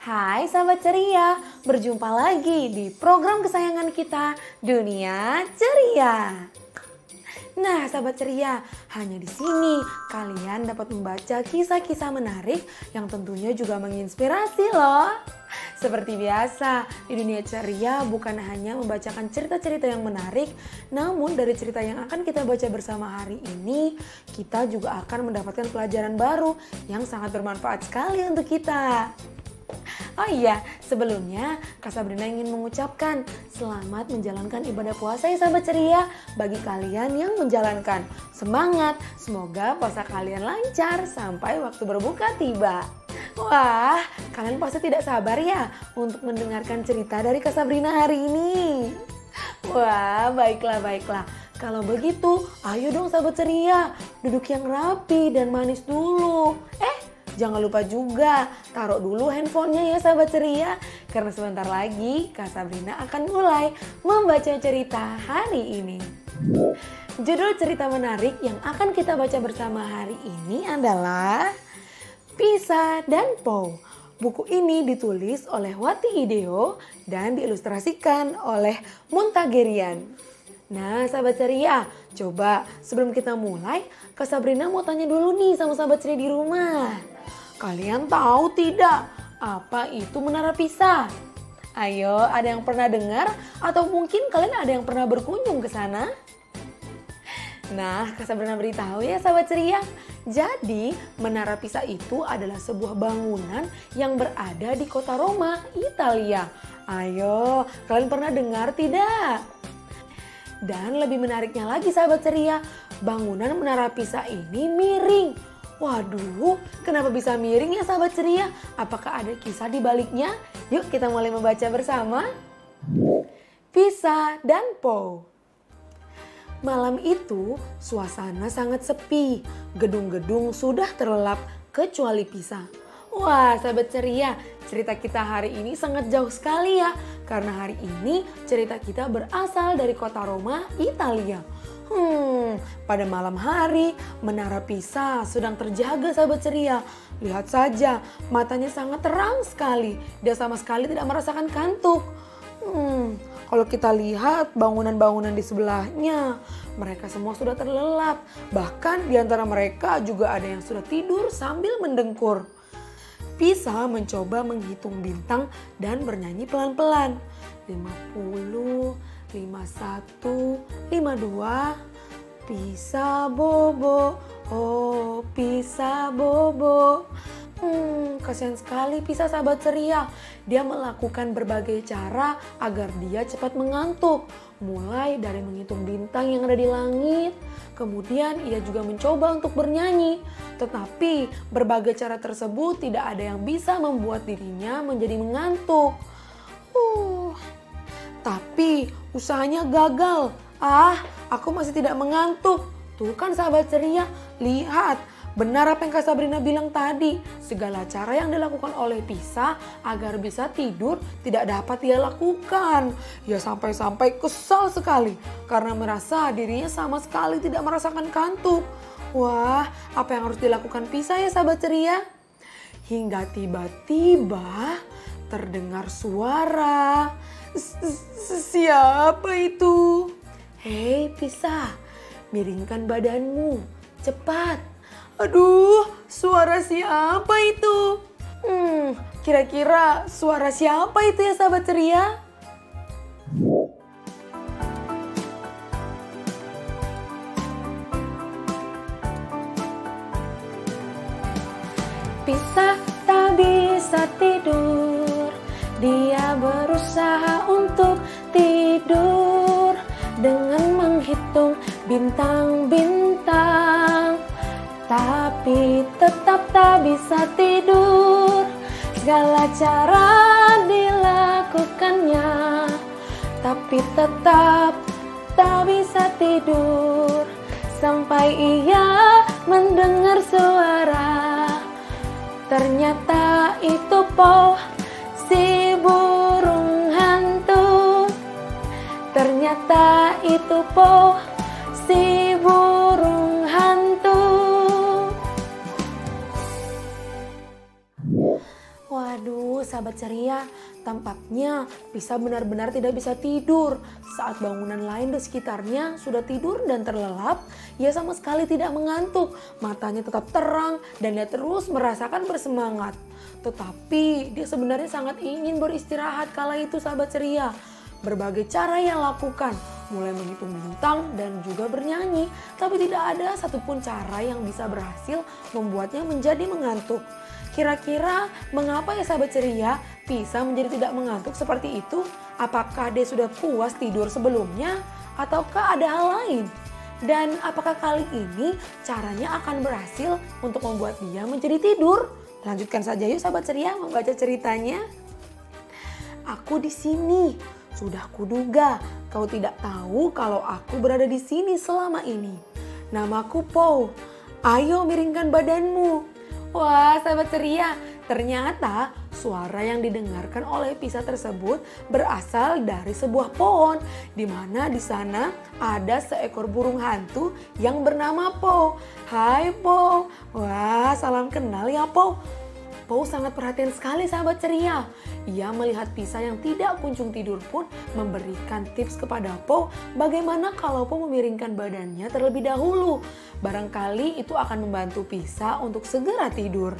Hai sahabat ceria, berjumpa lagi di program kesayangan kita, Dunia Ceria. Nah sahabat ceria, hanya di sini kalian dapat membaca kisah-kisah menarik yang tentunya juga menginspirasi loh. Seperti biasa, di Dunia Ceria bukan hanya membacakan cerita-cerita yang menarik, namun dari cerita yang akan kita baca bersama hari ini, kita juga akan mendapatkan pelajaran baru yang sangat bermanfaat sekali untuk kita. Oh iya, sebelumnya Kak Sabrina ingin mengucapkan selamat menjalankan ibadah puasa ya sahabat ceria bagi kalian yang menjalankan. Semangat, semoga puasa kalian lancar sampai waktu berbuka tiba. Wah, kalian pasti tidak sabar ya untuk mendengarkan cerita dari Kak Sabrina hari ini. Wah, baiklah. Kalau begitu, ayo dong sahabat ceria, duduk yang rapi dan manis dulu. Jangan lupa juga taruh dulu handphonenya ya sahabat ceria, karena sebentar lagi Kak Sabrina akan mulai membaca cerita hari ini. Judul cerita menarik yang akan kita baca bersama hari ini adalah Pisa dan Po. Buku ini ditulis oleh Wati Ideo dan diilustrasikan oleh Muntagerian. Nah sahabat ceria, coba sebelum kita mulai, Kak Sabrina mau tanya dulu nih sama sahabat ceria di rumah. Kalian tahu tidak apa itu Menara Pisa? Ayo, ada yang pernah dengar atau mungkin kalian ada yang pernah berkunjung ke sana? Nah, Kak Sabrina beritahu ya sahabat ceria. Jadi, Menara Pisa itu adalah sebuah bangunan yang berada di kota Roma, Italia. Ayo, kalian pernah dengar tidak? Dan lebih menariknya lagi sahabat ceria, bangunan Menara Pisa ini miring. Waduh, kenapa bisa miring ya sahabat ceria? Apakah ada kisah di baliknya? Yuk kita mulai membaca bersama. Pisa dan Po. Malam itu suasana sangat sepi. Gedung-gedung sudah terlelap kecuali Pisa. Wah sahabat ceria, cerita kita hari ini sangat jauh sekali ya. Karena hari ini cerita kita berasal dari kota Roma, Italia. Pada malam hari Menara Pisa sedang terjaga sahabat ceria. Lihat saja, matanya sangat terang sekali. Dia sama sekali tidak merasakan kantuk. Kalau kita lihat bangunan-bangunan di sebelahnya, mereka semua sudah terlelap. Bahkan di antara mereka juga ada yang sudah tidur sambil mendengkur. Pisa mencoba menghitung bintang dan bernyanyi pelan-pelan. 50, 51, 52, Pisa bobo, oh Pisa bobo. Kasihan sekali Pisa sahabat ceria. Dia melakukan berbagai cara agar dia cepat mengantuk. Mulai dari menghitung bintang yang ada di langit. Kemudian ia juga mencoba untuk bernyanyi. Tetapi berbagai cara tersebut tidak ada yang bisa membuat dirinya menjadi mengantuk. Tapi usahanya gagal. Aku masih tidak mengantuk. Tuh kan sahabat ceria, lihat. Benar apa yang Kak Sabrina bilang tadi. Segala cara yang dilakukan oleh Pisa agar bisa tidur tidak dapat dia lakukan. Ya sampai-sampai kesal sekali karena merasa dirinya sama sekali tidak merasakan kantuk. Wah, apa yang harus dilakukan Pisa ya sahabat ceria? Hingga tiba-tiba terdengar suara. Siapa itu? Hei Pisa, miringkan badanmu, cepat. Aduh, suara siapa itu? Kira-kira suara siapa itu ya sahabat ceria? Pisa tak bisa tidur, dia berusaha untuk tidur dengan menghitung bintang-bintang, tapi tetap tak bisa tidur. Segala cara dilakukannya, tapi tetap tak bisa tidur. Sampai ia mendengar suara, ternyata itu Po, si burung hantu. Ternyata itu Po, si burung hantu. Waduh, sahabat ceria, tampaknya Pisa benar-benar tidak bisa tidur. Saat bangunan lain di sekitarnya sudah tidur dan terlelap, ia sama sekali tidak mengantuk. Matanya tetap terang dan dia terus merasakan bersemangat. Tetapi dia sebenarnya sangat ingin beristirahat kala itu, sahabat ceria. Berbagai cara ia lakukan, mulai menghitung bintang dan juga bernyanyi. Tapi tidak ada satupun cara yang bisa berhasil membuatnya menjadi mengantuk. Kira-kira mengapa ya sahabat ceria Pisa menjadi tidak mengantuk seperti itu? Apakah dia sudah puas tidur sebelumnya? Ataukah ada hal lain? Dan apakah kali ini caranya akan berhasil untuk membuat dia menjadi tidur? Lanjutkan saja yuk sahabat ceria membaca ceritanya. Aku di sini, sudah kuduga kau tidak tahu kalau aku berada di sini selama ini. Namaku Po, ayo miringkan badanmu. Wah sahabat ceria, ternyata suara yang didengarkan oleh Pisa tersebut berasal dari sebuah pohon, di mana di sana ada seekor burung hantu yang bernama Po. Hai Po, wah salam kenal ya Po. Po sangat perhatian sekali sahabat ceria. Ia melihat Pisa yang tidak kunjung tidur pun memberikan tips kepada Po bagaimana kalau Po memiringkan badannya terlebih dahulu. Barangkali itu akan membantu Pisa untuk segera tidur.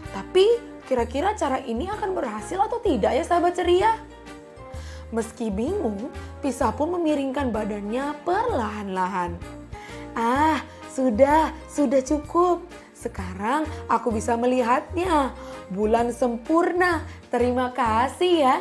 Tapi kira-kira cara ini akan berhasil atau tidak ya sahabat ceria? Meski bingung, Pisa pun memiringkan badannya perlahan-lahan. Ah, sudah cukup. Sekarang aku bisa melihatnya. Bulan sempurna. Terima kasih ya.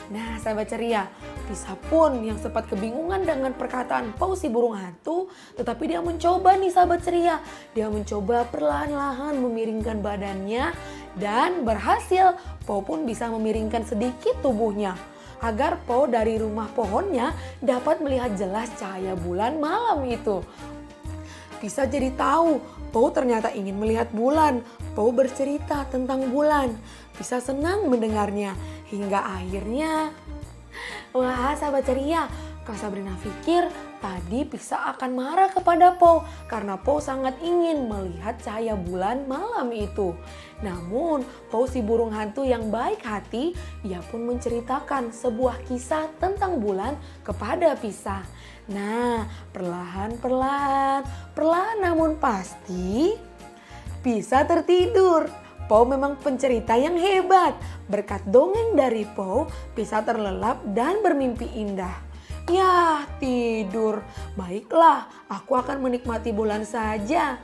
Nah sahabat ceria, Pisa pun yang sempat kebingungan dengan perkataan Po si burung hantu, tetapi dia mencoba nih sahabat ceria. Dia mencoba perlahan-lahan memiringkan badannya dan berhasil. Po pun bisa memiringkan sedikit tubuhnya agar Po dari rumah pohonnya dapat melihat jelas cahaya bulan malam itu. Pisa jadi tahu Po ternyata ingin melihat bulan. Po bercerita tentang bulan. Pisa senang mendengarnya hingga akhirnya, wah sahabat ceria, Kak Sabrina pikir tadi Pisa akan marah kepada Po karena Po sangat ingin melihat cahaya bulan malam itu. Namun Po si burung hantu yang baik hati, ia pun menceritakan sebuah kisah tentang bulan kepada Pisa. Nah, perlahan namun pasti Pisa tertidur. Po memang pencerita yang hebat. Berkat dongeng dari Po, Pisa terlelap dan bermimpi indah. Ya, tidur. Baiklah, aku akan menikmati bulan saja.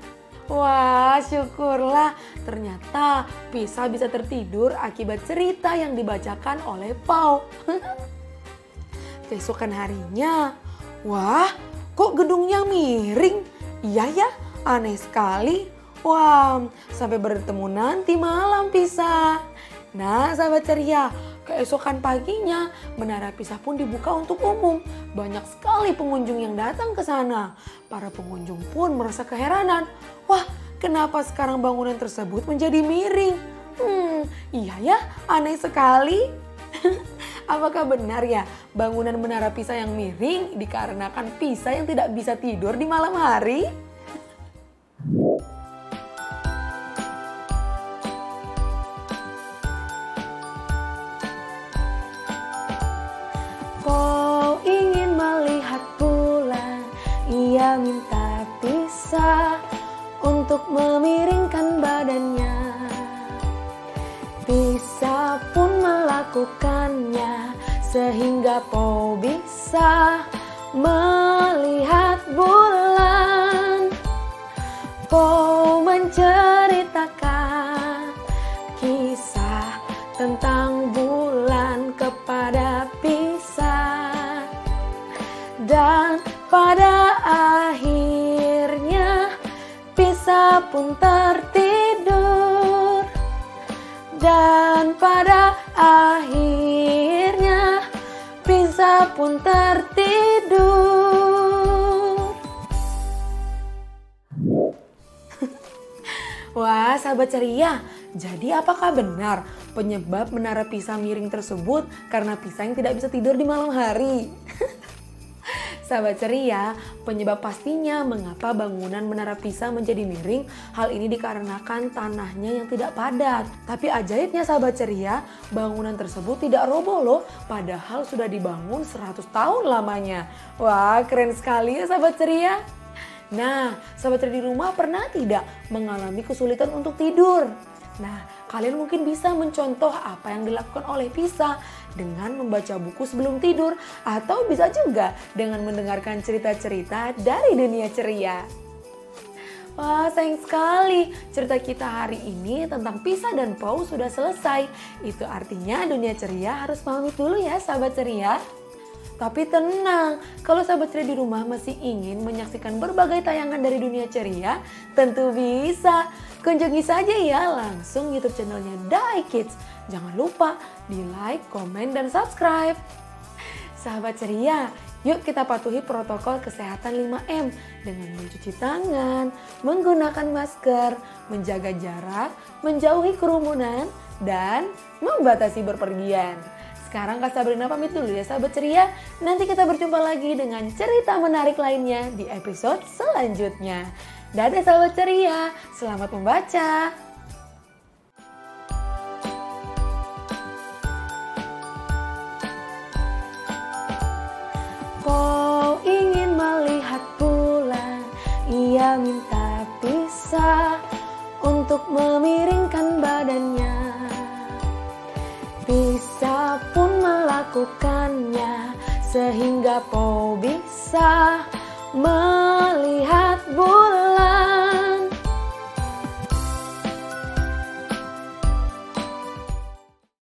Wah, syukurlah. Ternyata Pisa bisa tertidur akibat cerita yang dibacakan oleh Po. Keesokan harinya, wah, kok gedungnya miring? Iya ya, aneh sekali. Wah, sampai bertemu nanti malam Pisa. Nah, sahabat ceria, keesokan paginya Menara Pisa pun dibuka untuk umum. Banyak sekali pengunjung yang datang ke sana. Para pengunjung pun merasa keheranan. Wah, kenapa sekarang bangunan tersebut menjadi miring? Iya ya, aneh sekali. Apakah benar ya bangunan Menara Pisa yang miring dikarenakan Pisa yang tidak bisa tidur di malam hari? Po ingin melihat bulan, ia minta Pisa untuk memiringkan badannya. Pisa pun melakukannya sehingga Po bisa melihat bulan. Po menceritakan kisah tentang bulan kepada Pisa. Dan pada akhirnya Pisa pun tertidur. Dan pada akhirnya Pisa pun tertidur. Wah sahabat ceria, jadi apakah benar penyebab Menara Pisa miring tersebut karena Pisa yang tidak bisa tidur di malam hari? Sahabat ceria, penyebab pastinya mengapa bangunan Menara Pisa menjadi miring, hal ini dikarenakan tanahnya yang tidak padat. Tapi ajaibnya sahabat ceria, bangunan tersebut tidak roboh loh, padahal sudah dibangun 100 tahun lamanya. Wah, keren sekali ya sahabat ceria. Nah, sahabat ceria di rumah pernah tidak mengalami kesulitan untuk tidur? Nah, kalian mungkin bisa mencontoh apa yang dilakukan oleh Pisa dengan membaca buku sebelum tidur, atau bisa juga dengan mendengarkan cerita-cerita dari dunia ceria. Wah, sayang sekali cerita kita hari ini tentang Pisa dan Paus sudah selesai. Itu artinya dunia ceria harus pamit dulu ya sahabat ceria. Tapi tenang, kalau sahabat ceria di rumah masih ingin menyaksikan berbagai tayangan dari dunia ceria, tentu bisa. Kunjungi saja ya langsung YouTube channelnya Dai Kids. Jangan lupa di like, komen, dan subscribe. Sahabat ceria, yuk kita patuhi protokol kesehatan 5M dengan mencuci tangan, menggunakan masker, menjaga jarak, menjauhi kerumunan, dan membatasi berpergian. Sekarang Kak Sabrina pamit dulu ya sahabat ceria. Nanti kita berjumpa lagi dengan cerita menarik lainnya di episode selanjutnya. Dadah sahabat ceria, selamat membaca. Po ingin melihat bulan, ia minta Pisa untuk memiringkan badannya. Pisa pun melakukannya sehingga Po bisa melihat bulan.